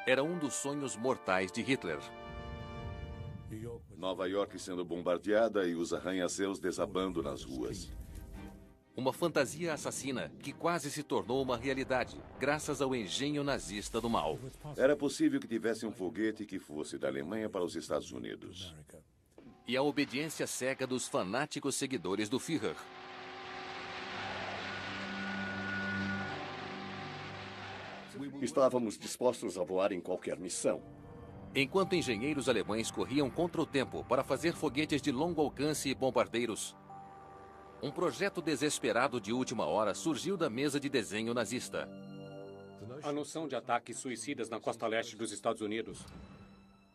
era um dos sonhos mortais de Hitler. Nova York sendo bombardeada e os arranha-céus desabando nas ruas. Uma fantasia assassina que quase se tornou uma realidade, graças ao engenho nazista do mal. Era possível que tivesse um foguete que fosse da Alemanha para os Estados Unidos. E a obediência cega dos fanáticos seguidores do Führer. Estávamos dispostos a voar em qualquer missão. Enquanto engenheiros alemães corriam contra o tempo para fazer foguetes de longo alcance e bombardeiros, um projeto desesperado de última hora surgiu da mesa de desenho nazista. A noção de ataques suicidas na costa leste dos Estados Unidos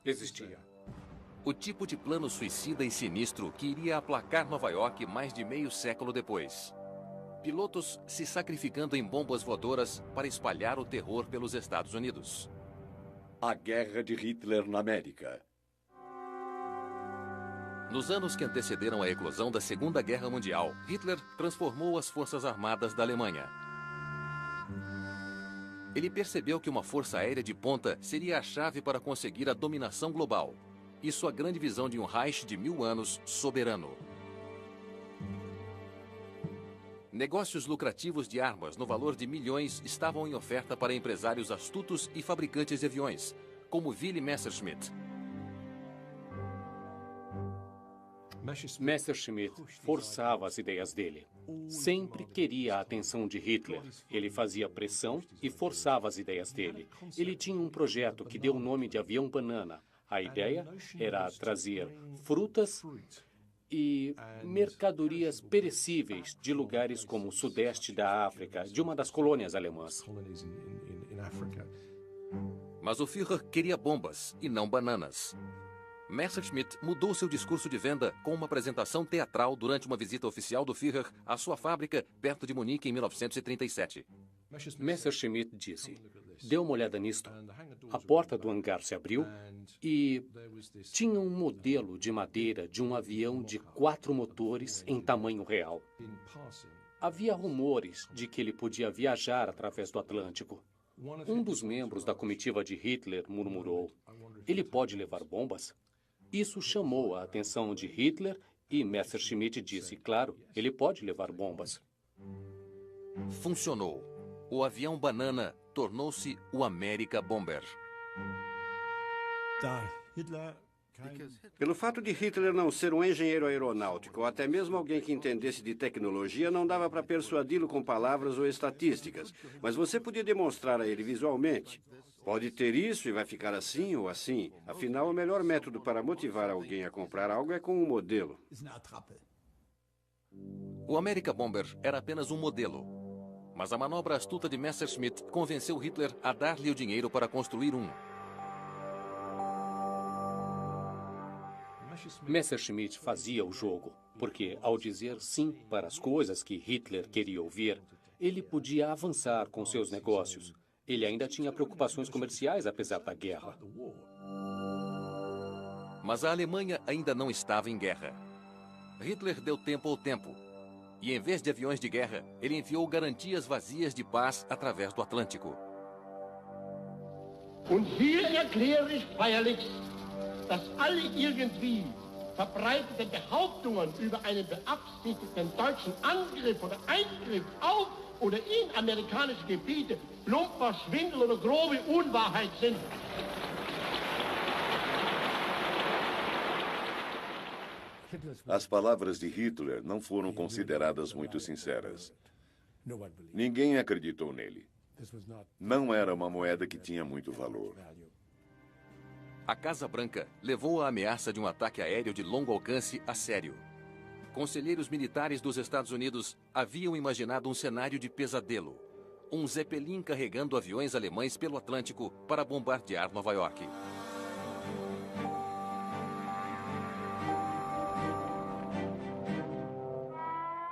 existia. O tipo de plano suicida e sinistro que iria aplacar Nova York mais de meio século depois. Pilotos se sacrificando em bombas voadoras para espalhar o terror pelos Estados Unidos. A guerra de Hitler na América. Nos anos que antecederam a eclosão da Segunda Guerra Mundial, Hitler transformou as Forças Armadas da Alemanha. Ele percebeu que uma força aérea de ponta seria a chave para conseguir a dominação global e sua grande visão de um Reich de 1000 anos soberano. Negócios lucrativos de armas no valor de milhões estavam em oferta para empresários astutos e fabricantes de aviões, como Willy Messerschmitt. Messerschmitt forçava as ideias dele. Sempre queria a atenção de Hitler. Ele fazia pressão e forçava as ideias dele. Ele tinha um projeto que deu o nome de avião banana. A ideia era trazer frutas e mercadorias perecíveis de lugares como o sudeste da África, de uma das colônias alemãs. Mas o Führer queria bombas e não bananas. Messerschmitt mudou seu discurso de venda com uma apresentação teatral durante uma visita oficial do Führer à sua fábrica perto de Munique em 1937. Messerschmitt disse: "Dê uma olhada nisto." A porta do hangar se abriu e tinha um modelo de madeira de um avião de 4 motores em tamanho real. Havia rumores de que ele podia viajar através do Atlântico. Um dos membros da comitiva de Hitler murmurou: "Ele pode levar bombas?" Isso chamou a atenção de Hitler e Messerschmitt disse: "Claro, ele pode levar bombas." Funcionou. O avião banana tornou-se o America Bomber. Pelo fato de Hitler não ser um engenheiro aeronáutico ou até mesmo alguém que entendesse de tecnologia, não dava para persuadi-lo com palavras ou estatísticas. Mas você podia demonstrar a ele visualmente. Pode ter isso e vai ficar assim ou assim. Afinal, o melhor método para motivar alguém a comprar algo é com um modelo. O America Bomber era apenas um modelo. Mas a manobra astuta de Messerschmitt convenceu Hitler a dar-lhe o dinheiro para construir um. Messerschmitt fazia o jogo, porque ao dizer sim para as coisas que Hitler queria ouvir, ele podia avançar com seus negócios. Ele ainda tinha preocupações comerciais apesar da guerra. Mas a Alemanha ainda não estava em guerra. Hitler deu tempo ao tempo. E em vez de aviões de guerra, ele enviou garantias vazias de paz através do Atlântico. Und hier erkläre ich feierlichst, dass alle irgendwie verbreiteten Behauptungen über einen beabsichtigten deutschen Angriff oder Eingriff auf oder in amerikanische Gebiete plumper Schwindel oder grobe Unwahrheit sind. As palavras de Hitler não foram consideradas muito sinceras. Ninguém acreditou nele. Não era uma moeda que tinha muito valor. A Casa Branca levou a ameaça de um ataque aéreo de longo alcance a sério. Conselheiros militares dos Estados Unidos haviam imaginado um cenário de pesadelo. Um Zeppelin carregando aviões alemães pelo Atlântico para bombardear Nova York.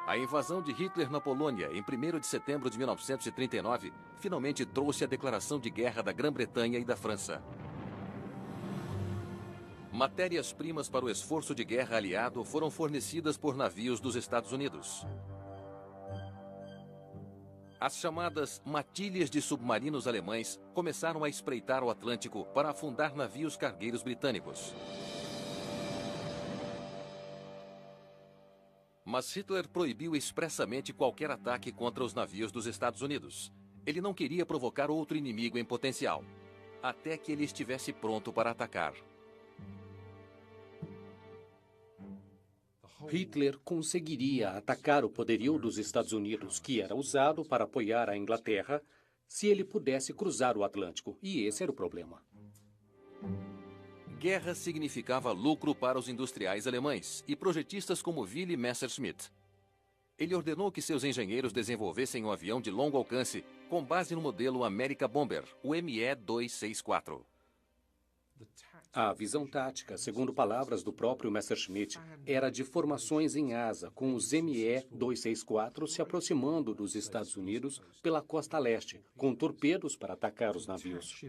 A invasão de Hitler na Polônia, em 1º de setembro de 1939, finalmente trouxe a declaração de guerra da Grã-Bretanha e da França. Matérias-primas para o esforço de guerra aliado foram fornecidas por navios dos Estados Unidos. As chamadas matilhas de submarinos alemães começaram a espreitar o Atlântico para afundar navios cargueiros britânicos. Mas Hitler proibiu expressamente qualquer ataque contra os navios dos Estados Unidos. Ele não queria provocar outro inimigo em potencial, até que ele estivesse pronto para atacar. Hitler conseguiria atacar o poderio dos Estados Unidos, que era usado para apoiar a Inglaterra, se ele pudesse cruzar o Atlântico. E esse era o problema. Guerra significava lucro para os industriais alemães e projetistas como Willy Messerschmitt. Ele ordenou que seus engenheiros desenvolvessem um avião de longo alcance com base no modelo America Bomber, o ME-264. A visão tática, segundo palavras do próprio Messerschmitt, era de formações em asa, com os ME-264 se aproximando dos Estados Unidos pela costa leste, com torpedos para atacar os navios.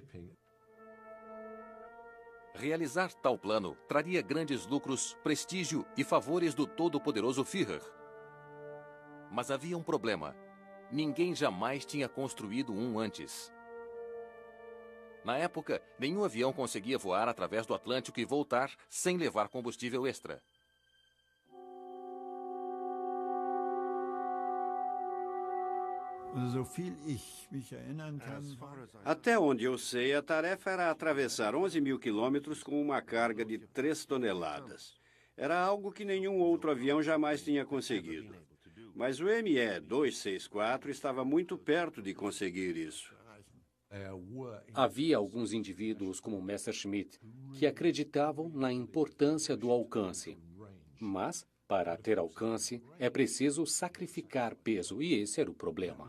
Realizar tal plano traria grandes lucros, prestígio e favores do todo-poderoso Führer. Mas havia um problema. Ninguém jamais tinha construído um antes. Na época, nenhum avião conseguia voar através do Atlântico e voltar sem levar combustível extra. Até onde eu sei, a tarefa era atravessar 11 mil quilômetros com uma carga de 3 toneladas. Era algo que nenhum outro avião jamais tinha conseguido. Mas o ME-264 estava muito perto de conseguir isso. Havia alguns indivíduos como Messerschmitt que acreditavam na importância do alcance. Mas, para ter alcance, é preciso sacrificar peso, e esse era o problema.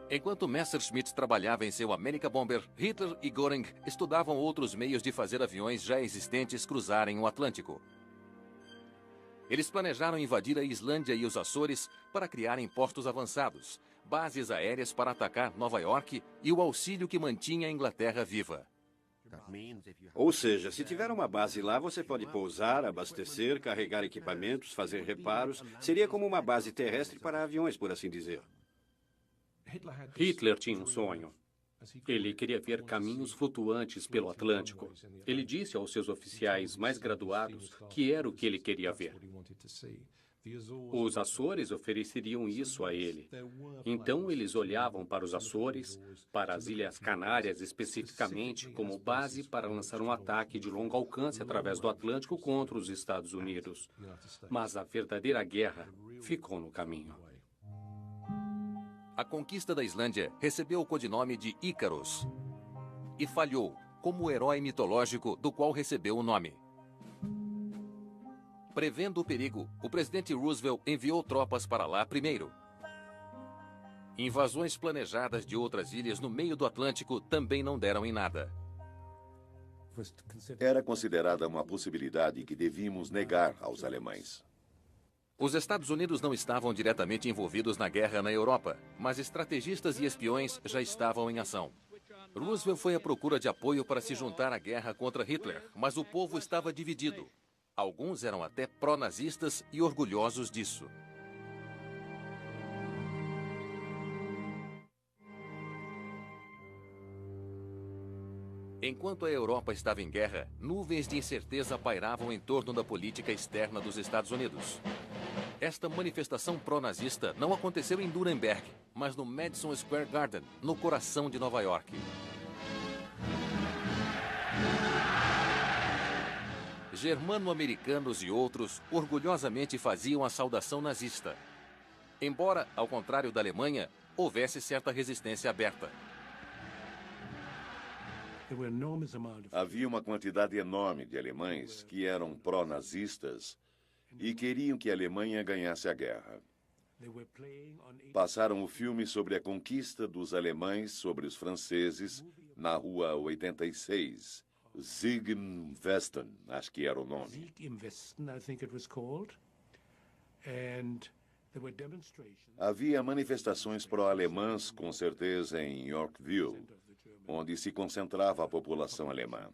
Enquanto Messerschmitt trabalhava em seu America Bomber, Hitler e Göring estudavam outros meios de fazer aviões já existentes cruzarem o Atlântico. Eles planejaram invadir a Islândia e os Açores para criarem postos avançados, bases aéreas para atacar Nova York e o auxílio que mantinha a Inglaterra viva. Ou seja, se tiver uma base lá, você pode pousar, abastecer, carregar equipamentos, fazer reparos. Seria como uma base terrestre para aviões, por assim dizer. Hitler tinha um sonho. Ele queria ver caminhos flutuantes pelo Atlântico. Ele disse aos seus oficiais mais graduados que era o que ele queria ver. Os Açores ofereceriam isso a ele. Então, eles olhavam para os Açores, para as Ilhas Canárias especificamente, como base para lançar um ataque de longo alcance através do Atlântico contra os Estados Unidos. Mas a verdadeira guerra ficou no caminho. A conquista da Islândia recebeu o codinome de Ícaros e falhou como o herói mitológico do qual recebeu o nome. Prevendo o perigo, o presidente Roosevelt enviou tropas para lá primeiro. Invasões planejadas de outras ilhas no meio do Atlântico também não deram em nada. Era considerada uma possibilidade que devíamos negar aos alemães. Os Estados Unidos não estavam diretamente envolvidos na guerra na Europa, mas estrategistas e espiões já estavam em ação. Roosevelt foi à procura de apoio para se juntar à guerra contra Hitler, mas o povo estava dividido. Alguns eram até pró-nazistas e orgulhosos disso. Enquanto a Europa estava em guerra, nuvens de incerteza pairavam em torno da política externa dos Estados Unidos. Esta manifestação pró-nazista não aconteceu em Nuremberg, mas no Madison Square Garden, no coração de Nova York. Germano-americanos e outros orgulhosamente faziam a saudação nazista. Embora, ao contrário da Alemanha, houvesse certa resistência aberta. Havia uma quantidade enorme de alemães que eram pró-nazistas e queriam que a Alemanha ganhasse a guerra. Passaram o filme sobre a conquista dos alemães sobre os franceses na Rua 86. Sieg im Westen, acho que era o nome. Havia manifestações pró-alemãs, com certeza, em Yorkville, onde se concentrava a população alemã.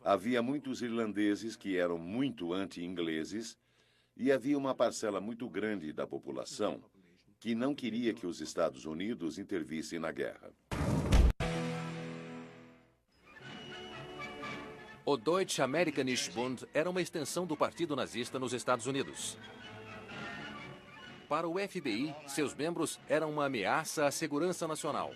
Havia muitos irlandeses que eram muito anti-ingleses e havia uma parcela muito grande da população que não queria que os Estados Unidos intervissem na guerra. O Deutsche Amerikanische Bund era uma extensão do Partido Nazista nos Estados Unidos. Para o FBI, seus membros eram uma ameaça à segurança nacional.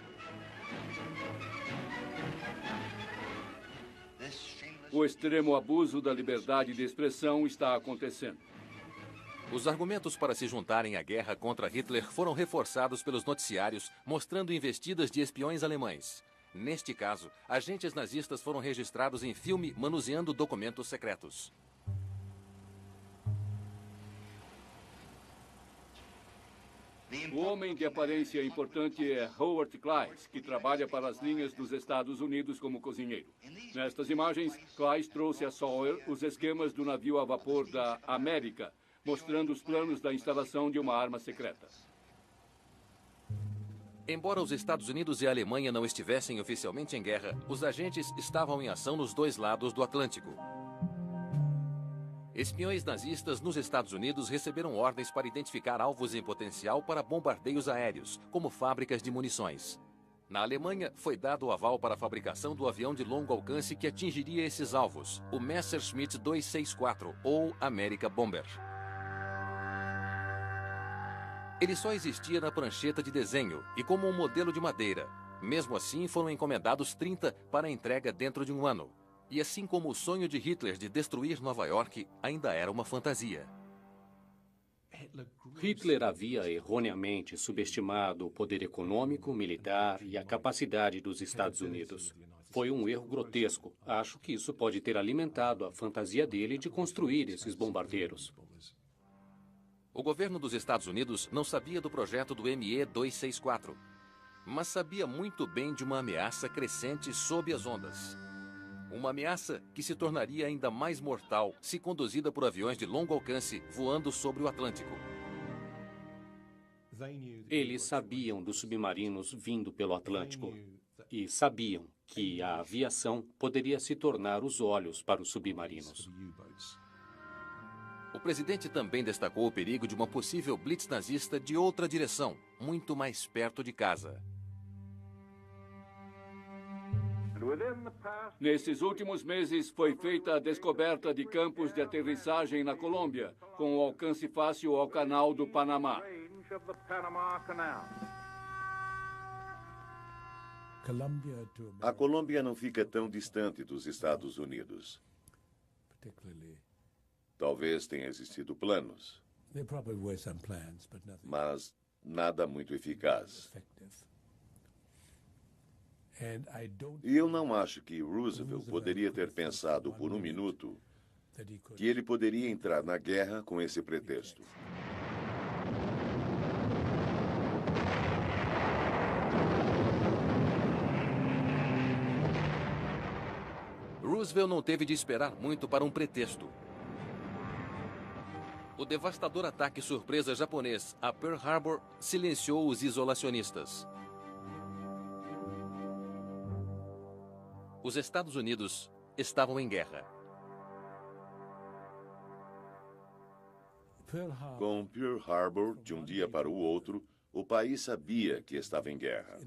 O extremo abuso da liberdade de expressão está acontecendo. Os argumentos para se juntarem à guerra contra Hitler foram reforçados pelos noticiários, mostrando investidas de espiões alemães. Neste caso, agentes nazistas foram registrados em filme manuseando documentos secretos. O homem de aparência importante é Howard Kleist, que trabalha para as linhas dos Estados Unidos como cozinheiro. Nestas imagens, Kleist trouxe a Sawyer os esquemas do navio a vapor da América, mostrando os planos da instalação de uma arma secreta. Embora os Estados Unidos e a Alemanha não estivessem oficialmente em guerra, os agentes estavam em ação nos dois lados do Atlântico. Espiões nazistas nos Estados Unidos receberam ordens para identificar alvos em potencial para bombardeios aéreos, como fábricas de munições. Na Alemanha, foi dado o aval para a fabricação do avião de longo alcance que atingiria esses alvos, o Messerschmitt 264, ou America Bomber. Ele só existia na prancheta de desenho e como um modelo de madeira. Mesmo assim, foram encomendados 30 para entrega dentro de um ano. E assim como o sonho de Hitler de destruir Nova York ainda era uma fantasia. Hitler havia erroneamente subestimado o poder econômico, militar e a capacidade dos Estados Unidos. Foi um erro grotesco. Acho que isso pode ter alimentado a fantasia dele de construir esses bombardeiros. O governo dos Estados Unidos não sabia do projeto do ME-264, mas sabia muito bem de uma ameaça crescente sob as ondas. Uma ameaça que se tornaria ainda mais mortal se conduzida por aviões de longo alcance voando sobre o Atlântico. Eles sabiam dos submarinos vindo pelo Atlântico e sabiam que a aviação poderia se tornar os olhos para os submarinos. O presidente também destacou o perigo de uma possível blitz nazista de outra direção, muito mais perto de casa. Nesses últimos meses, foi feita a descoberta de campos de aterrissagem na Colômbia, com o alcance fácil ao Canal do Panamá. A Colômbia não fica tão distante dos Estados Unidos. Talvez tenha existido planos, mas nada muito eficaz. E eu não acho que Roosevelt poderia ter pensado por um minuto que ele poderia entrar na guerra com esse pretexto. Roosevelt não teve de esperar muito para um pretexto. O devastador ataque surpresa japonês a Pearl Harbor silenciou os isolacionistas. Os Estados Unidos estavam em guerra. Com Pearl Harbor, de um dia para o outro, o país sabia que estava em guerra.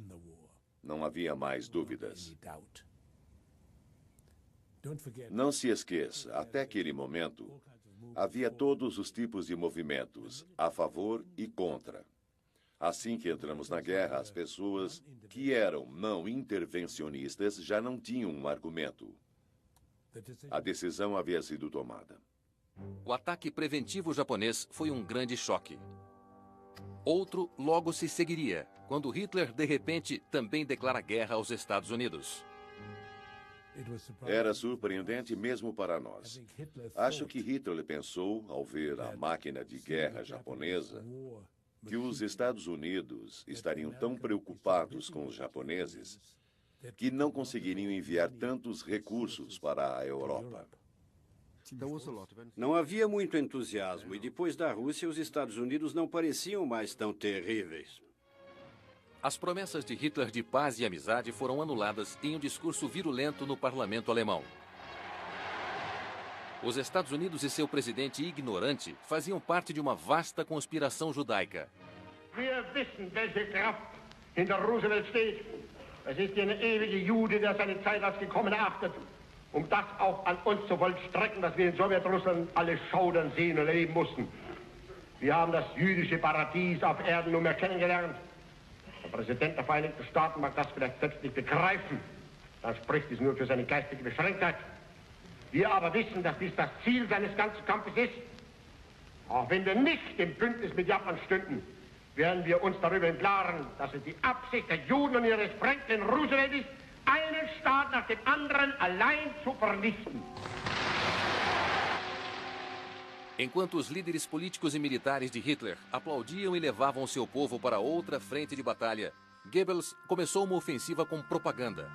Não havia mais dúvidas. Não se esqueça, até aquele momento, havia todos os tipos de movimentos, a favor e contra. Assim que entramos na guerra, as pessoas que eram não intervencionistas já não tinham um argumento. A decisão havia sido tomada. O ataque preventivo japonês foi um grande choque. Outro logo se seguiria, quando Hitler, de repente, também declara guerra aos Estados Unidos. Era surpreendente mesmo para nós. Acho que Hitler pensou, ao ver a máquina de guerra japonesa, que os Estados Unidos estariam tão preocupados com os japoneses que não conseguiriam enviar tantos recursos para a Europa. Não havia muito entusiasmo e depois da Rússia, os Estados Unidos não pareciam mais tão terríveis. As promessas de Hitler de paz e amizade foram anuladas em um discurso virulento no parlamento alemão. Os Estados Unidos e seu presidente ignorante faziam parte de uma vasta conspiração judaica. Wir wissen, welche Kraft hinter Roosevelt steht. Es ist der ewige Jude, der seine Zeit als gekommen erachtet, um das auch an uns zu vollstrecken, was wir in Sowjetrussland alle schaudern, sehen und erleben mussten. Wir haben das jüdische Paradies auf Erden nunmehr kennengelernt. Der Präsident der Vereinigten Staaten mag das vielleicht selbst nicht begreifen. Dann spricht es nur für seine geistige Beschränktheit. Wir aber wissen, dass dies das Ziel seines ganzen Kampfes ist. Auch wenn wir nicht im Bündnis mit Japan stünden, werden wir uns darüber im Klaren, dass es die Absicht der Juden und ihres Franklin Roosevelt ist, einen Staat nach dem anderen allein zu vernichten. Enquanto os líderes políticos e militares de Hitler aplaudiam e levavam seu povo para outra frente de batalha, Goebbels começou uma ofensiva com propaganda.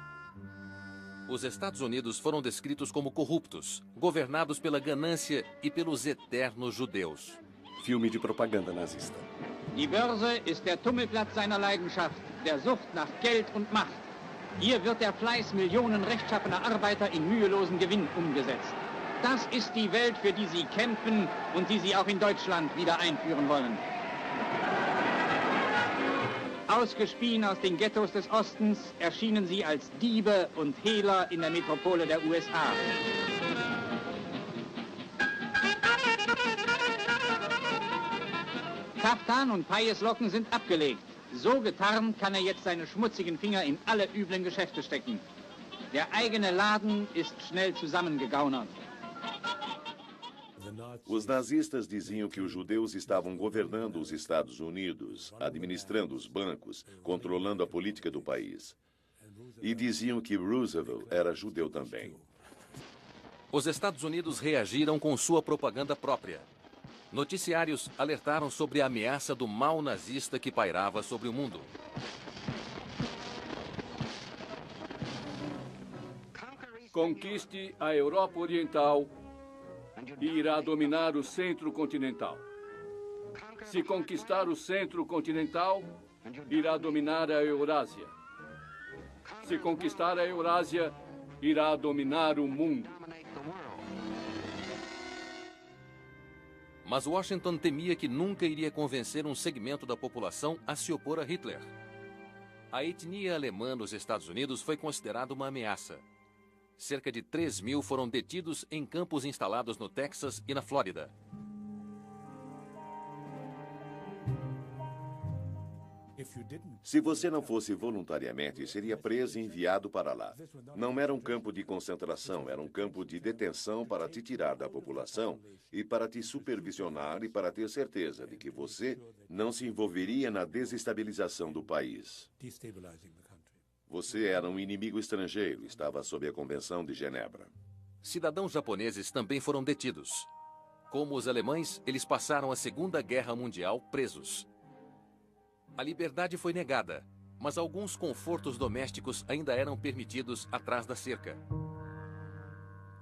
Os Estados Unidos foram descritos como corruptos, governados pela ganância e pelos eternos judeus. Filme de propaganda nazista. Die Börse ist der Tummelplatz seiner Leidenschaft, der Sucht nach Geld und Macht. Hier wird der Fleiß Millionen rechtschaffener Arbeiter in mühelosen Gewinn umgesetzt. Das ist die Welt, für die Sie kämpfen und die Sie auch in Deutschland wieder einführen wollen. Ausgespien aus den Ghettos des Ostens erschienen Sie als Diebe und Hehler in der Metropole der USA. Kaftan und Pajeslocken sind abgelegt. So getarnt kann er jetzt seine schmutzigen Finger in alle üblen Geschäfte stecken. Der eigene Laden ist schnell zusammengegaunert. Os nazistas diziam que os judeus estavam governando os Estados Unidos, administrando os bancos, controlando a política do país. E diziam que Roosevelt era judeu também. Os Estados Unidos reagiram com sua propaganda própria. Noticiários alertaram sobre a ameaça do mal nazista que pairava sobre o mundo. Conquiste a Europa Oriental e irá dominar o centro continental. Se conquistar o centro continental, irá dominar a Eurásia. Se conquistar a Eurásia, irá dominar o mundo. Mas Washington temia que nunca iria convencer um segmento da população a se opor a Hitler. A etnia alemã nos Estados Unidos foi considerada uma ameaça. Cerca de 3.000 foram detidos em campos instalados no Texas e na Flórida. Se você não fosse voluntariamente, seria preso e enviado para lá. Não era um campo de concentração, era um campo de detenção para te tirar da população e para te supervisionar e para ter certeza de que você não se envolveria na desestabilização do país. Você era um inimigo estrangeiro, estava sob a Convenção de Genebra. Cidadãos japoneses também foram detidos. Como os alemães, eles passaram a Segunda Guerra Mundial presos. A liberdade foi negada, mas alguns confortos domésticos ainda eram permitidos atrás da cerca.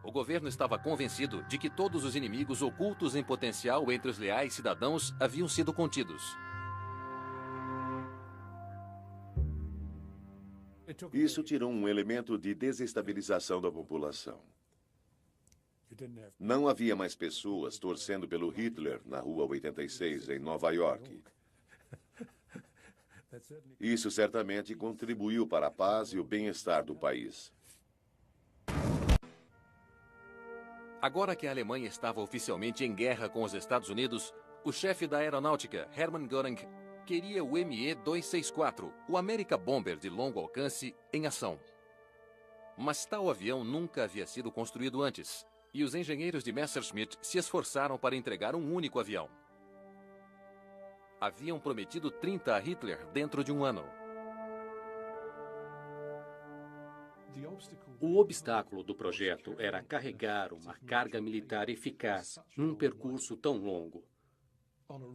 O governo estava convencido de que todos os inimigos ocultos em potencial entre os leais cidadãos haviam sido contidos. Isso tirou um elemento de desestabilização da população. Não havia mais pessoas torcendo pelo Hitler na Rua 86, em Nova York. Isso certamente contribuiu para a paz e o bem-estar do país. Agora que a Alemanha estava oficialmente em guerra com os Estados Unidos, o chefe da aeronáutica, Hermann Göring, queria o Me-264, o America Bomber de longo alcance, em ação. Mas tal avião nunca havia sido construído antes, e os engenheiros de Messerschmitt se esforçaram para entregar um único avião. Haviam prometido 30 a Hitler dentro de um ano. O obstáculo do projeto era carregar uma carga militar eficaz num percurso tão longo,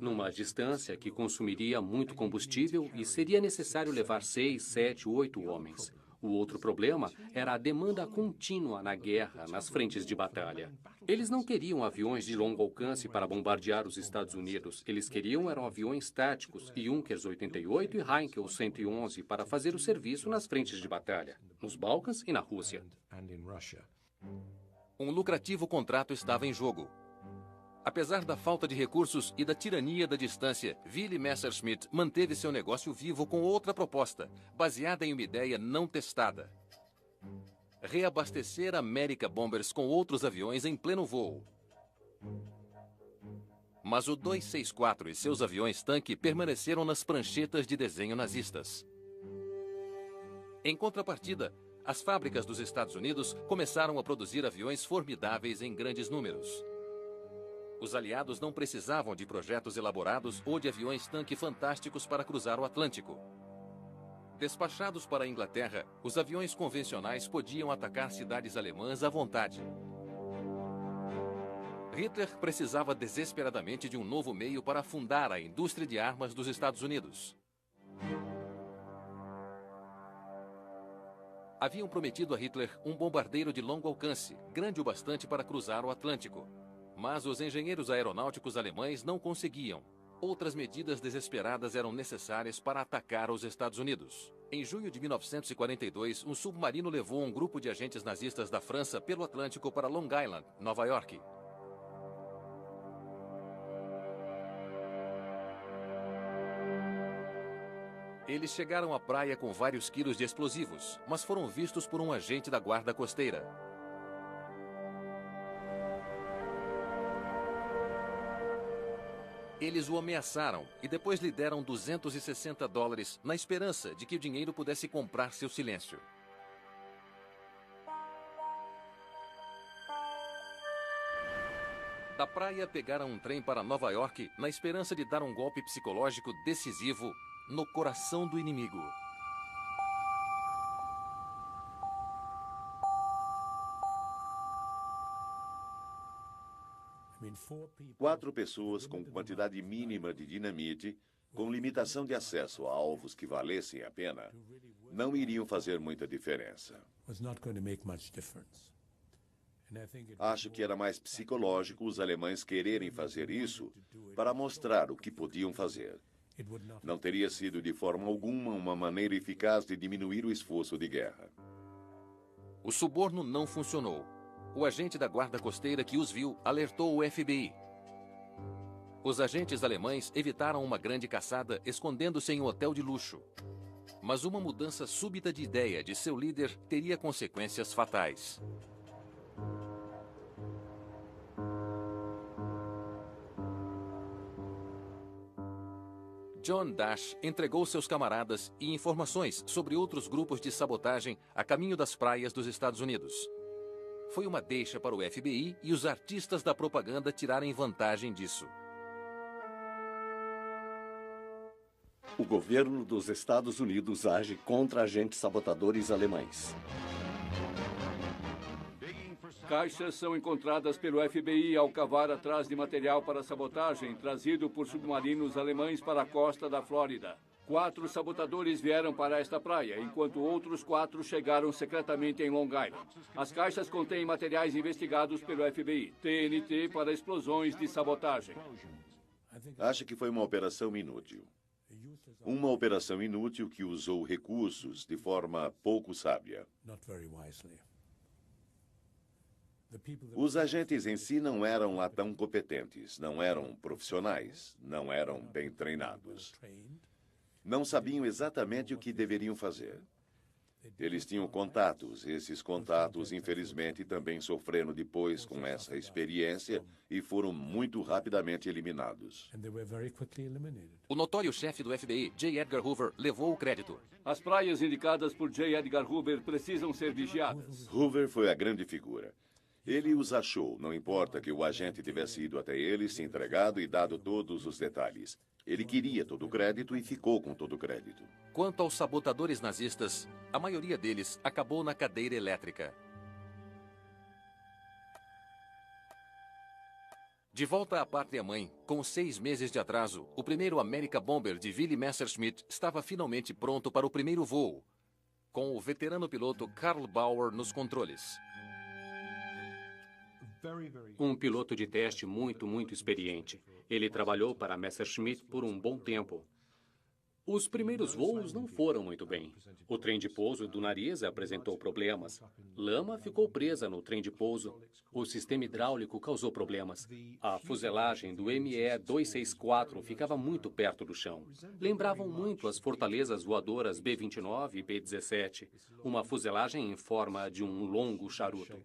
numa distância que consumiria muito combustível e seria necessário levar 6, 7, 8 homens. O outro problema era a demanda contínua na guerra, nas frentes de batalha. Eles não queriam aviões de longo alcance para bombardear os Estados Unidos. Eles queriam eram aviões táticos, Junkers 88 e Heinkel 111, para fazer o serviço nas frentes de batalha, nos Balcãs e na Rússia. Um lucrativo contrato estava em jogo. Apesar da falta de recursos e da tirania da distância, Willy Messerschmitt manteve seu negócio vivo com outra proposta, baseada em uma ideia não testada: reabastecer America Bombers com outros aviões em pleno voo. Mas o 264 e seus aviões-tanque permaneceram nas pranchetas de desenho nazistas. Em contrapartida, as fábricas dos Estados Unidos começaram a produzir aviões formidáveis em grandes números. Os aliados não precisavam de projetos elaborados ou de aviões-tanque fantásticos para cruzar o Atlântico. Despachados para a Inglaterra, os aviões convencionais podiam atacar cidades alemãs à vontade. Hitler precisava desesperadamente de um novo meio para afundar a indústria de armas dos Estados Unidos. Haviam prometido a Hitler um bombardeiro de longo alcance, grande o bastante para cruzar o Atlântico. Mas os engenheiros aeronáuticos alemães não conseguiam. Outras medidas desesperadas eram necessárias para atacar os Estados Unidos. Em junho de 1942, um submarino levou um grupo de agentes nazistas da França pelo Atlântico para Long Island, Nova York. Eles chegaram à praia com vários quilos de explosivos, mas foram vistos por um agente da guarda costeira. Eles o ameaçaram e depois lhe deram $260 na esperança de que o dinheiro pudesse comprar seu silêncio. Da praia pegaram um trem para Nova York na esperança de dar um golpe psicológico decisivo no coração do inimigo. Quatro pessoas com quantidade mínima de dinamite, com limitação de acesso a alvos que valessem a pena, não iriam fazer muita diferença. Acho que era mais psicológico os alemães quererem fazer isso para mostrar o que podiam fazer. Não teria sido de forma alguma uma maneira eficaz de diminuir o esforço de guerra. O suborno não funcionou. O agente da guarda costeira que os viu alertou o FBI. Os agentes alemães evitaram uma grande caçada, escondendo-se em um hotel de luxo. Mas uma mudança súbita de ideia de seu líder teria consequências fatais. John Dash entregou seus camaradas e informações sobre outros grupos de sabotagem a caminho das praias dos Estados Unidos. Foi uma deixa para o FBI e os artistas da propaganda tirarem vantagem disso. O governo dos Estados Unidos age contra agentes sabotadores alemães. Caixas são encontradas pelo FBI ao cavar atrás de material para sabotagem trazido por submarinos alemães para a costa da Flórida. 4 sabotadores vieram para esta praia, enquanto outros 4 chegaram secretamente em Long Island. As caixas contêm materiais investigados pelo FBI, TNT para explosões de sabotagem. Acho que foi uma operação inútil. Uma operação inútil que usou recursos de forma pouco sábia. Os agentes em si não eram lá tão competentes, não eram profissionais, não eram bem treinados. Não sabiam exatamente o que deveriam fazer. Eles tinham contatos. Esses contatos, infelizmente, também sofreram depois com essa experiência e foram muito rapidamente eliminados. O notório chefe do FBI, J. Edgar Hoover, levou o crédito. As praias indicadas por J. Edgar Hoover precisam ser vigiadas. Hoover foi a grande figura. Ele os achou, não importa que o agente tivesse ido até ele, se entregado e dado todos os detalhes. Ele queria todo o crédito e ficou com todo o crédito. Quanto aos sabotadores nazistas, a maioria deles acabou na cadeira elétrica. De volta à pátria-mãe, com 6 meses de atraso, o primeiro America Bomber de Willy Messerschmitt estava finalmente pronto para o primeiro voo, com o veterano piloto Karl Bauer nos controles. Um piloto de teste muito experiente. Ele trabalhou para Messerschmitt por um bom tempo. Os primeiros voos não foram muito bem. O trem de pouso do nariz apresentou problemas. Lama ficou presa no trem de pouso. O sistema hidráulico causou problemas. A fuselagem do ME-264 ficava muito perto do chão. Lembravam muito as fortalezas voadoras B-29 e B-17. Uma fuselagem em forma de um longo charuto.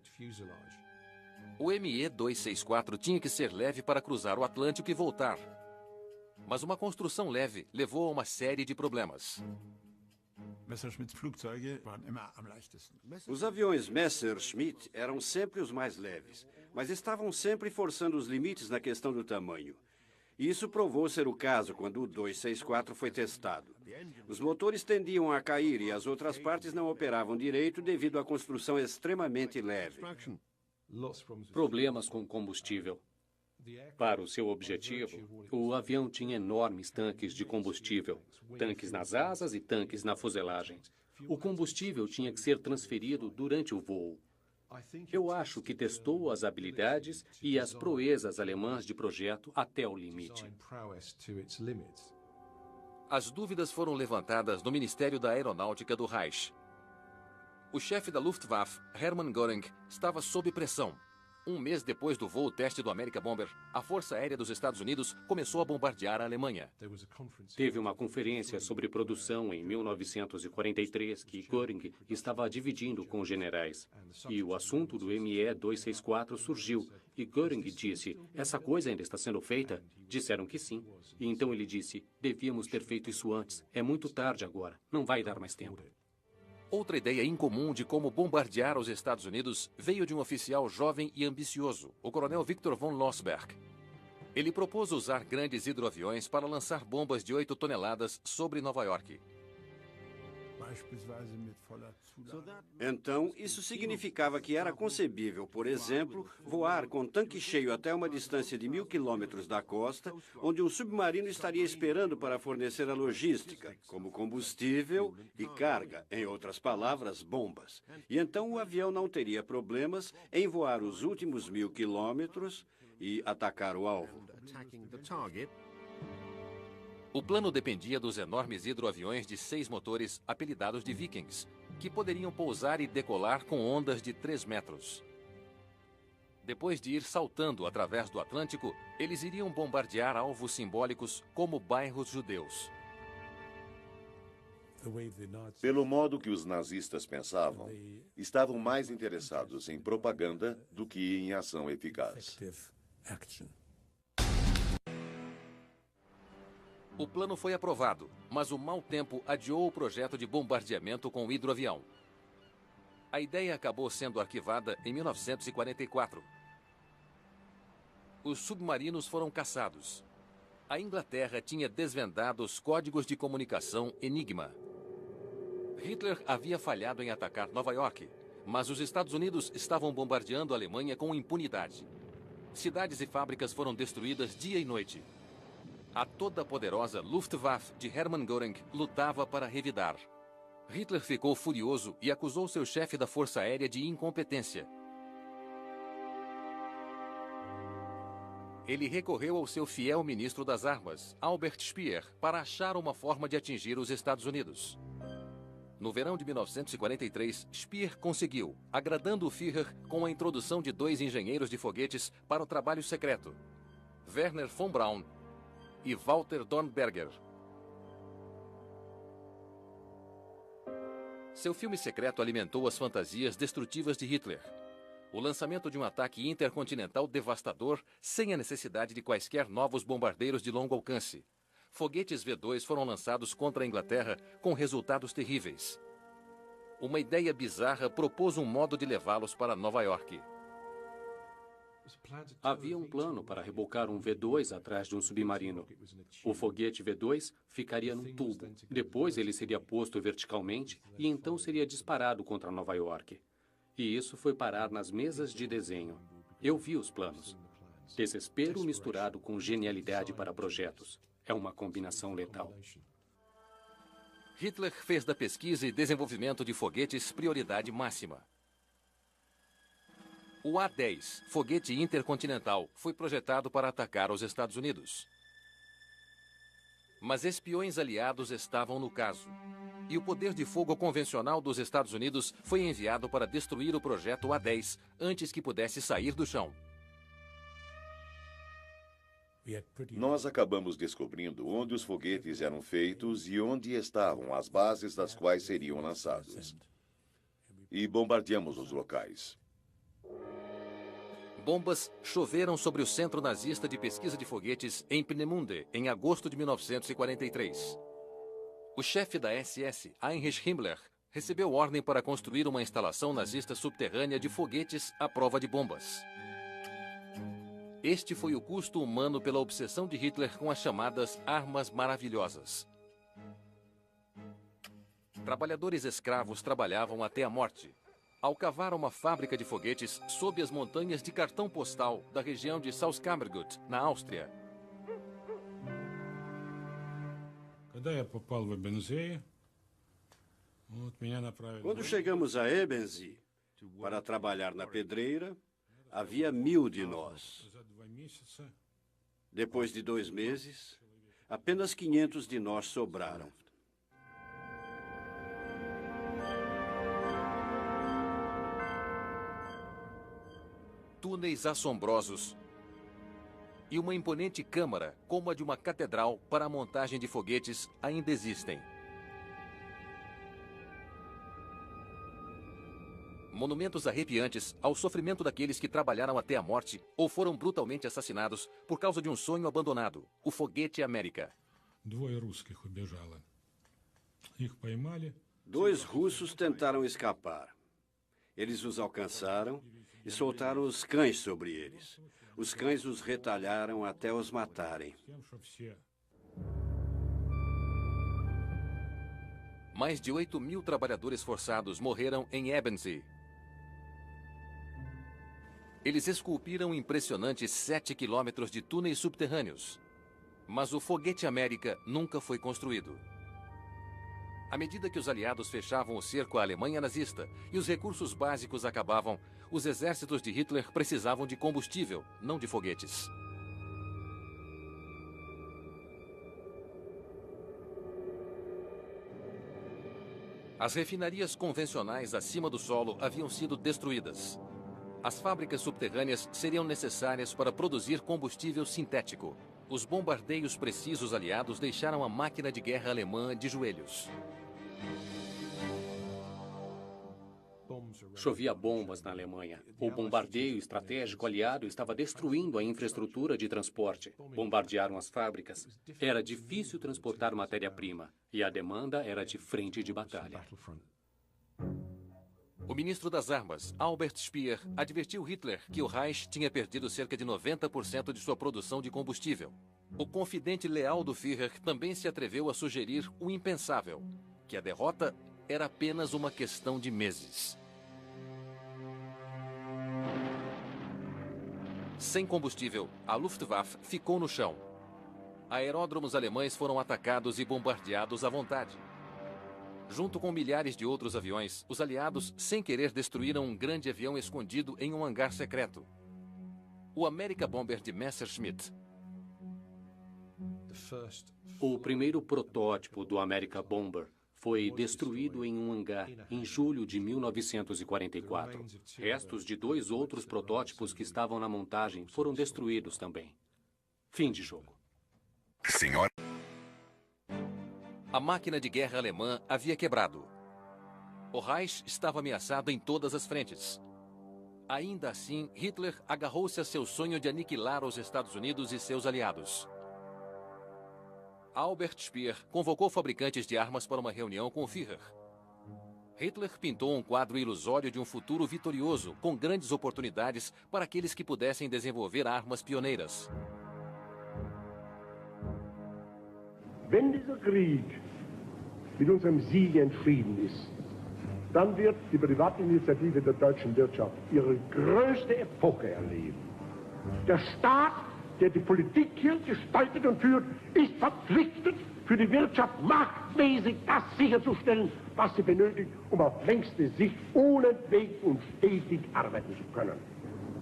O ME-264 tinha que ser leve para cruzar o Atlântico e voltar. Mas uma construção leve levou a uma série de problemas. Os aviões Messerschmitt eram sempre os mais leves, mas estavam sempre forçando os limites na questão do tamanho. Isso provou ser o caso quando o 264 foi testado. Os motores tendiam a cair e as outras partes não operavam direito devido à construção extremamente leve. Problemas com combustível. Para o seu objetivo, o avião tinha enormes tanques de combustível, tanques nas asas e tanques na fuselagem. O combustível tinha que ser transferido durante o voo. Eu acho que testou as habilidades e as proezas alemãs de projeto até o limite. As dúvidas foram levantadas no Ministério da Aeronáutica do Reich. O chefe da Luftwaffe, Hermann Göring, estava sob pressão. Um mês depois do voo teste do America Bomber, a Força Aérea dos Estados Unidos começou a bombardear a Alemanha. Teve uma conferência sobre produção em 1943 que Göring estava dividindo com os generais. E o assunto do ME-264 surgiu. E Göring disse, essa coisa ainda está sendo feita? Disseram que sim. E então ele disse, devíamos ter feito isso antes. É muito tarde agora. Não vai dar mais tempo. Outra ideia incomum de como bombardear os Estados Unidos veio de um oficial jovem e ambicioso, o coronel Victor von Lossberg. Ele propôs usar grandes hidroaviões para lançar bombas de 8 toneladas sobre Nova York. Então, isso significava que era concebível, por exemplo, voar com tanque cheio até uma distância de 1.000 quilômetros da costa, onde um submarino estaria esperando para fornecer a logística, como combustível e carga, em outras palavras, bombas. E então o avião não teria problemas em voar os últimos 1.000 quilômetros e atacar o alvo. O plano dependia dos enormes hidroaviões de 6 motores, apelidados de Vikings, que poderiam pousar e decolar com ondas de 3 metros. Depois de ir saltando através do Atlântico, eles iriam bombardear alvos simbólicos como bairros judeus. Pelo modo que os nazistas pensavam, estavam mais interessados em propaganda do que em ação eficaz. O plano foi aprovado, mas o mau tempo adiou o projeto de bombardeamento com o hidroavião. A ideia acabou sendo arquivada em 1944. Os submarinos foram caçados. A Inglaterra tinha desvendado os códigos de comunicação Enigma. Hitler havia falhado em atacar Nova York, mas os Estados Unidos estavam bombardeando a Alemanha com impunidade. Cidades e fábricas foram destruídas dia e noite. A toda poderosa Luftwaffe de Hermann Göring lutava para revidar. Hitler ficou furioso e acusou seu chefe da Força Aérea de incompetência. Ele recorreu ao seu fiel ministro das Armas, Albert Speer, para achar uma forma de atingir os Estados Unidos. No verão de 1943, Speer conseguiu, agradando o Führer com a introdução de 2 engenheiros de foguetes para o trabalho secreto, Werner von Braun e Walter Dornberger. Seu filme secreto alimentou as fantasias destrutivas de Hitler. O lançamento de um ataque intercontinental devastador sem a necessidade de quaisquer novos bombardeiros de longo alcance. Foguetes V-2 foram lançados contra a Inglaterra com resultados terríveis. Uma ideia bizarra propôs um modo de levá-los para Nova York. Havia um plano para rebocar um V-2 atrás de um submarino. O foguete V-2 ficaria num tubo. Depois ele seria posto verticalmente e então seria disparado contra Nova York. E isso foi parar nas mesas de desenho. Eu vi os planos. Desespero misturado com genialidade para projetos. É uma combinação letal. Hitler fez da pesquisa e desenvolvimento de foguetes prioridade máxima. O A-10, foguete intercontinental, foi projetado para atacar os Estados Unidos. Mas espiões aliados estavam no caso. E o poder de fogo convencional dos Estados Unidos foi enviado para destruir o projeto A-10 antes que pudesse sair do chão. Nós acabamos descobrindo onde os foguetes eram feitos e onde estavam as bases das quais seriam lançados. E bombardeamos os locais. Bombas choveram sobre o Centro Nazista de Pesquisa de Foguetes em Peenemünde, em agosto de 1943. O chefe da SS, Heinrich Himmler, recebeu ordem para construir uma instalação nazista subterrânea de foguetes à prova de bombas. Este foi o custo humano pela obsessão de Hitler com as chamadas armas maravilhosas. Trabalhadores escravos trabalhavam até a morte, ao cavar uma fábrica de foguetes sob as montanhas de cartão postal da região de Salzkammergut, na Áustria. Quando chegamos a Ebensee para trabalhar na pedreira, havia 1000 de nós. Depois de 2 meses, apenas 500 de nós sobraram. Túneis assombrosos e uma imponente câmara, como a de uma catedral, para a montagem de foguetes ainda existem. Monumentos arrepiantes ao sofrimento daqueles que trabalharam até a morte ou foram brutalmente assassinados por causa de um sonho abandonado, o foguete América. 2 russos tentaram escapar. Eles os alcançaram e soltaram os cães sobre eles. Os cães os retalharam até os matarem. Mais de 8.000 trabalhadores forçados morreram em Ebensee. Eles esculpiram impressionantes 7 quilômetros de túneis subterrâneos. Mas o foguete América nunca foi construído. À medida que os aliados fechavam o cerco à Alemanha nazista e os recursos básicos acabavam, os exércitos de Hitler precisavam de combustível, não de foguetes. As refinarias convencionais acima do solo haviam sido destruídas. As fábricas subterrâneas seriam necessárias para produzir combustível sintético. Os bombardeios precisos aliados deixaram a máquina de guerra alemã de joelhos. Chovia bombas na Alemanha. O bombardeio estratégico aliado estava destruindo a infraestrutura de transporte. Bombardearam as fábricas. Era difícil transportar matéria-prima e a demanda era de frente de batalha. O ministro das Armas, Albert Speer, advertiu Hitler que o Reich tinha perdido cerca de 90% de sua produção de combustível. O confidente leal do Führer também se atreveu a sugerir o impensável, que a derrota era apenas uma questão de meses. Sem combustível, a Luftwaffe ficou no chão. Aeródromos alemães foram atacados e bombardeados à vontade. Junto com milhares de outros aviões, os aliados, sem querer, destruíram um grande avião escondido em um hangar secreto. O America Bomber de Messerschmitt. O primeiro protótipo do America Bomber foi destruído em um hangar em julho de 1944. Restos de 2 outros protótipos que estavam na montagem foram destruídos também. Fim de jogo. Senhor. A máquina de guerra alemã havia quebrado. O Reich estava ameaçado em todas as frentes. Ainda assim, Hitler agarrou-se a seu sonho de aniquilar os Estados Unidos e seus aliados. Albert Speer convocou fabricantes de armas para uma reunião com o Führer. Hitler pintou um quadro ilusório de um futuro vitorioso, com grandes oportunidades para aqueles que pudessem desenvolver armas pioneiras. Wenn dieser Krieg mit unserem Sieg entschieden ist, dann wird die Privatinitiative der deutschen Wirtschaft ihre größte Epoche erleben. Der Staat, der die Politik hier gestaltet und führt, ist verpflichtet, für die Wirtschaft marktmäßig das sicherzustellen, was sie benötigt, auf längste Sicht unentwegt und stetig arbeiten zu können.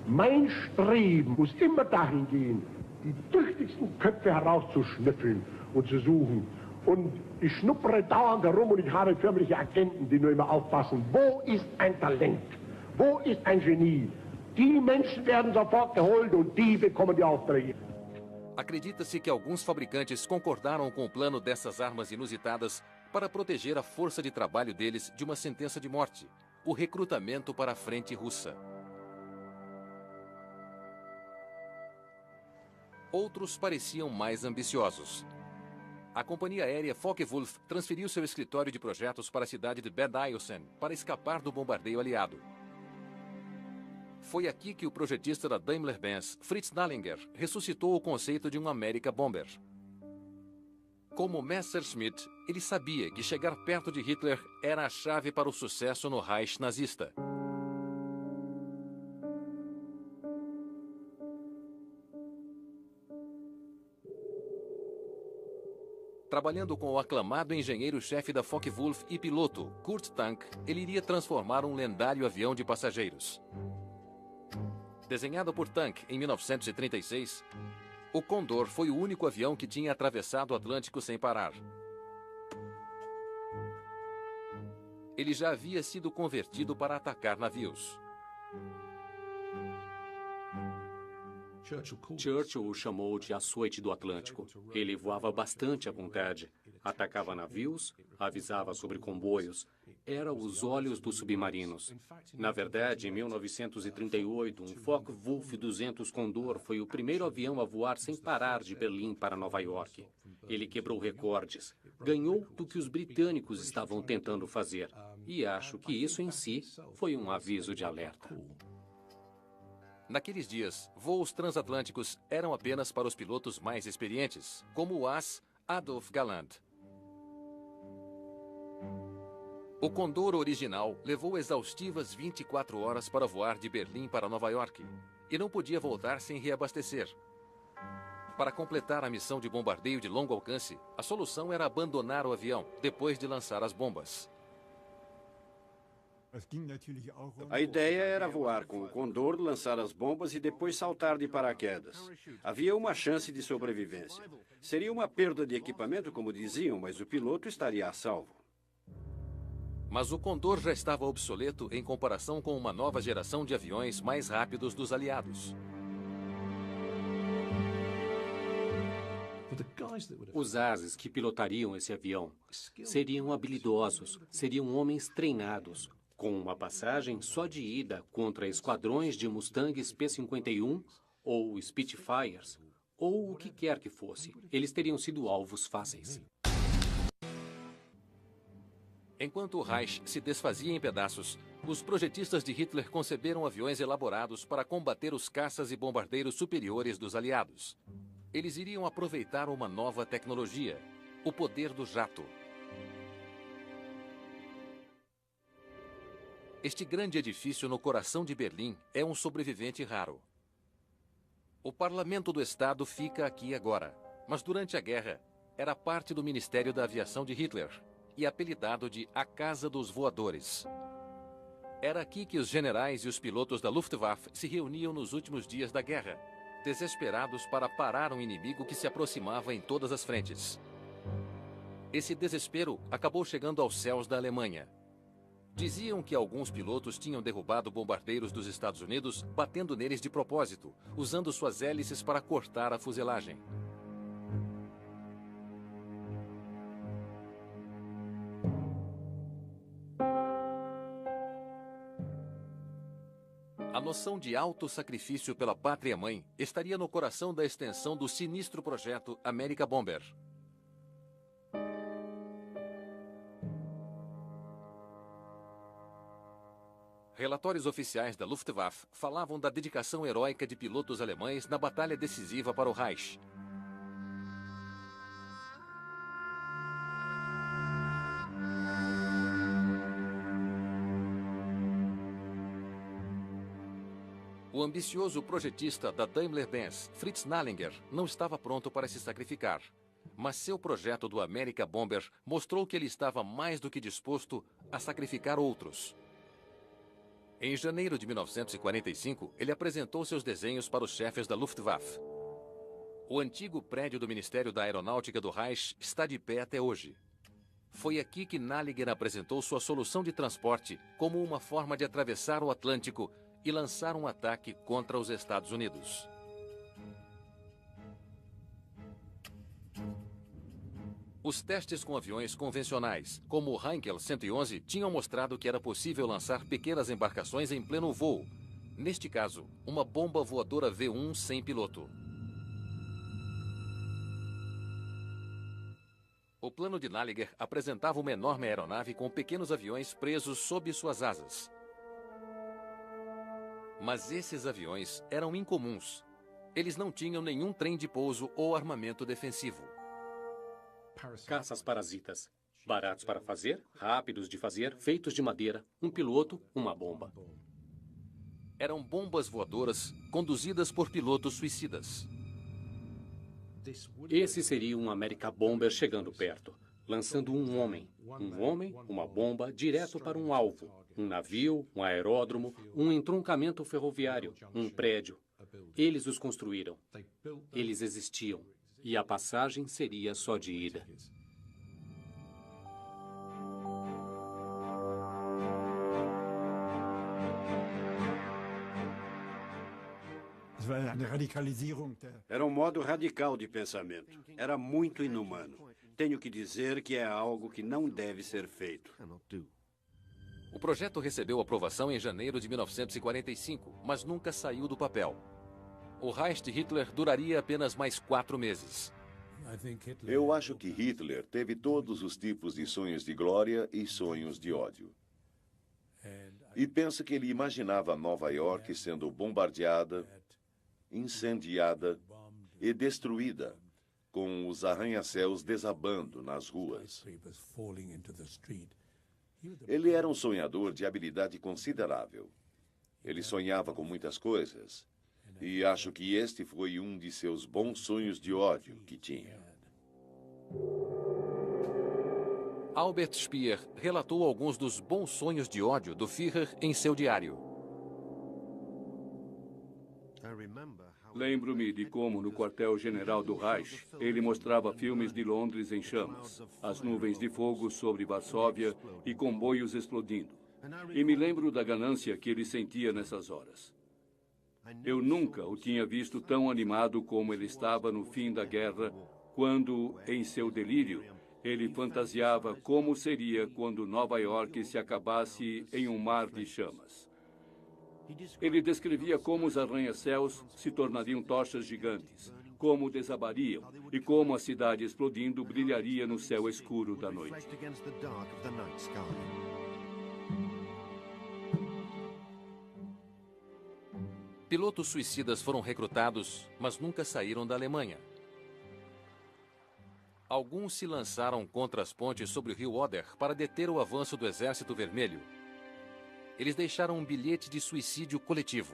Mein Streben muss immer dahin gehen, die tüchtigsten Köpfe herauszuschnüffeln und zu suchen. Und ich schnuppere dauernd herum und ich habe förmliche Agenten, die nur immer aufpassen. Wo ist ein Talent? Wo ist ein Genie? Die Menschen werden sofort geholt und die bekommen die Aufträge. Acredita-se que alguns fabricantes concordaram com o plano dessas armas inusitadas para proteger a força de trabalho deles de uma sentença de morte, o recrutamento para a frente russa. Outros pareciam mais ambiciosos. A companhia aérea Focke-Wulf transferiu seu escritório de projetos para a cidade de Bad Iolsen para escapar do bombardeio aliado. Foi aqui que o projetista da Daimler-Benz, Fritz Nallinger, ressuscitou o conceito de um America Bomber. Como Messerschmitt, ele sabia que chegar perto de Hitler era a chave para o sucesso no Reich nazista. Trabalhando com o aclamado engenheiro-chefe da Focke-Wulf e piloto, Kurt Tank, ele iria transformar um lendário avião de passageiros. Desenhado por Tank em 1936, o Condor foi o único avião que tinha atravessado o Atlântico sem parar. Ele já havia sido convertido para atacar navios. Churchill o chamou de açoite do Atlântico. Ele voava bastante à vontade, atacava navios, avisava sobre comboios, era os olhos dos submarinos. Na verdade, em 1938, um Focke-Wulf 200 Condor foi o primeiro avião a voar sem parar de Berlim para Nova York. Ele quebrou recordes, ganhou do que os britânicos estavam tentando fazer. E acho que isso em si foi um aviso de alerta. Naqueles dias, voos transatlânticos eram apenas para os pilotos mais experientes, como o as Adolf Galland. O Condor original levou exaustivas 24 horas para voar de Berlim para Nova York e não podia voltar sem reabastecer. Para completar a missão de bombardeio de longo alcance, a solução era abandonar o avião depois de lançar as bombas. A ideia era voar com o Condor, lançar as bombas e depois saltar de paraquedas. Havia uma chance de sobrevivência. Seria uma perda de equipamento, como diziam, mas o piloto estaria a salvo. Mas o Condor já estava obsoleto em comparação com uma nova geração de aviões mais rápidos dos aliados. Os ases que pilotariam esse avião seriam habilidosos, seriam homens treinados, com uma passagem só de ida contra esquadrões de Mustangs P-51 ou Spitfires, ou o que quer que fosse. Eles teriam sido alvos fáceis. Enquanto o Reich se desfazia em pedaços, os projetistas de Hitler conceberam aviões elaborados para combater os caças e bombardeiros superiores dos aliados. Eles iriam aproveitar uma nova tecnologia, o poder do jato. Este grande edifício no coração de Berlim é um sobrevivente raro. O Parlamento do Estado fica aqui agora, mas durante a guerra era parte do Ministério da Aviação de Hitler e apelidado de A Casa dos Voadores. Era aqui que os generais e os pilotos da Luftwaffe se reuniam nos últimos dias da guerra, desesperados para parar um inimigo que se aproximava em todas as frentes. Esse desespero acabou chegando aos céus da Alemanha. Diziam que alguns pilotos tinham derrubado bombardeiros dos Estados Unidos, batendo neles de propósito, usando suas hélices para cortar a fuselagem. A noção de alto sacrifício pela pátria-mãe estaria no coração da extensão do sinistro projeto America Bomber. Relatórios oficiais da Luftwaffe falavam da dedicação heróica de pilotos alemães na batalha decisiva para o Reich. O ambicioso projetista da Daimler-Benz, Fritz Nallinger, não estava pronto para se sacrificar. Mas seu projeto do America Bomber mostrou que ele estava mais do que disposto a sacrificar outros. Em janeiro de 1945, ele apresentou seus desenhos para os chefes da Luftwaffe. O antigo prédio do Ministério da Aeronáutica do Reich está de pé até hoje. Foi aqui que Naliger apresentou sua solução de transporte como uma forma de atravessar o Atlântico e lançar um ataque contra os Estados Unidos. Os testes com aviões convencionais, como o Heinkel 111, tinham mostrado que era possível lançar pequenas embarcações em pleno voo. Neste caso, uma bomba voadora V1 sem piloto. O plano de Naliger apresentava uma enorme aeronave com pequenos aviões presos sob suas asas. Mas esses aviões eram incomuns. Eles não tinham nenhum trem de pouso ou armamento defensivo. Caças parasitas. Baratos para fazer, rápidos de fazer, feitos de madeira, um piloto, uma bomba. Eram bombas voadoras conduzidas por pilotos suicidas. Esse seria um America Bomber chegando perto, lançando um homem, uma bomba, direto para um alvo. Um navio, um aeródromo, um entroncamento ferroviário, um prédio. Eles os construíram. Eles existiam. E a passagem seria só de ida. Era um modo radical de pensamento. Era muito inumano. Tenho que dizer que é algo que não deve ser feito. O projeto recebeu aprovação em janeiro de 1945, mas nunca saiu do papel. O Reich de Hitler duraria apenas mais 4 meses. Eu acho que Hitler teve todos os tipos de sonhos de glória e sonhos de ódio. E penso que ele imaginava Nova York sendo bombardeada, incendiada e destruída, com os arranha-céus desabando nas ruas. Ele era um sonhador de habilidade considerável. Ele sonhava com muitas coisas, e acho que este foi um de seus bons sonhos de ódio que tinha. Albert Speer relatou alguns dos bons sonhos de ódio do Führer em seu diário. Lembro-me de como, no quartel-general do Reich, ele mostrava filmes de Londres em chamas, as nuvens de fogo sobre Varsóvia e comboios explodindo. E me lembro da ganância que ele sentia nessas horas. Eu nunca o tinha visto tão animado como ele estava no fim da guerra, quando, em seu delírio, ele fantasiava como seria quando Nova York se acabasse em um mar de chamas. Ele descrevia como os arranha-céus se tornariam tochas gigantes, como desabariam e como a cidade explodindo brilharia no céu escuro da noite. Pilotos suicidas foram recrutados, mas nunca saíram da Alemanha. Alguns se lançaram contra as pontes sobre o rio Oder para deter o avanço do Exército Vermelho. Eles deixaram um bilhete de suicídio coletivo.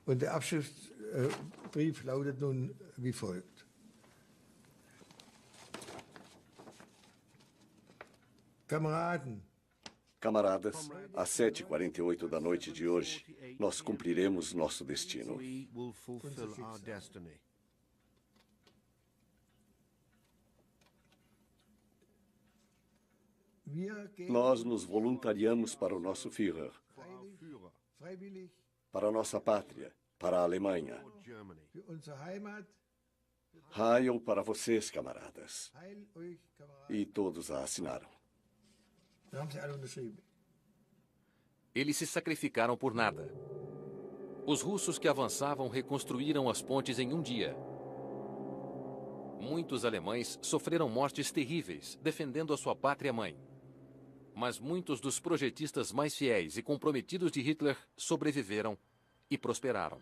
Und der Abschiedsbrief lautet nun wie folgt. Camaradas, às 7h48 da noite de hoje, nós cumpriremos nosso destino. Nós nos voluntariamos para o nosso Führer, para a nossa pátria, para a Alemanha. Heil para vocês, camaradas. E todos a assinaram. Eles se sacrificaram por nada. Os russos que avançavam reconstruíram as pontes em um dia. Muitos alemães sofreram mortes terríveis, defendendo a sua pátria-mãe. Mas muitos dos projetistas mais fiéis e comprometidos de Hitler sobreviveram e prosperaram.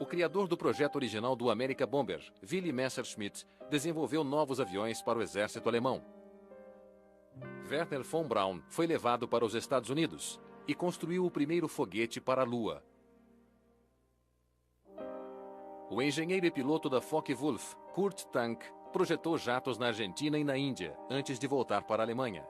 O criador do projeto original do America Bomber, Willy Messerschmitt, desenvolveu novos aviões para o exército alemão. Werner von Braun foi levado para os Estados Unidos e construiu o primeiro foguete para a Lua. O engenheiro e piloto da Focke-Wulf, Kurt Tank, projetou jatos na Argentina e na Índia antes de voltar para a Alemanha.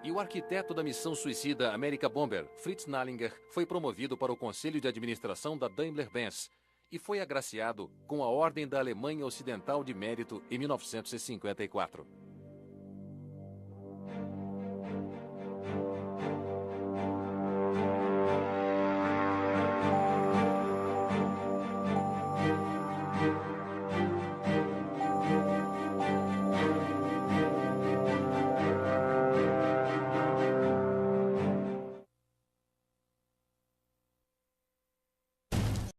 E o arquiteto da missão suicida America Bomber, Fritz Nallinger, foi promovido para o Conselho de Administração da Daimler-Benz e foi agraciado com a Ordem da Alemanha Ocidental de Mérito em 1954.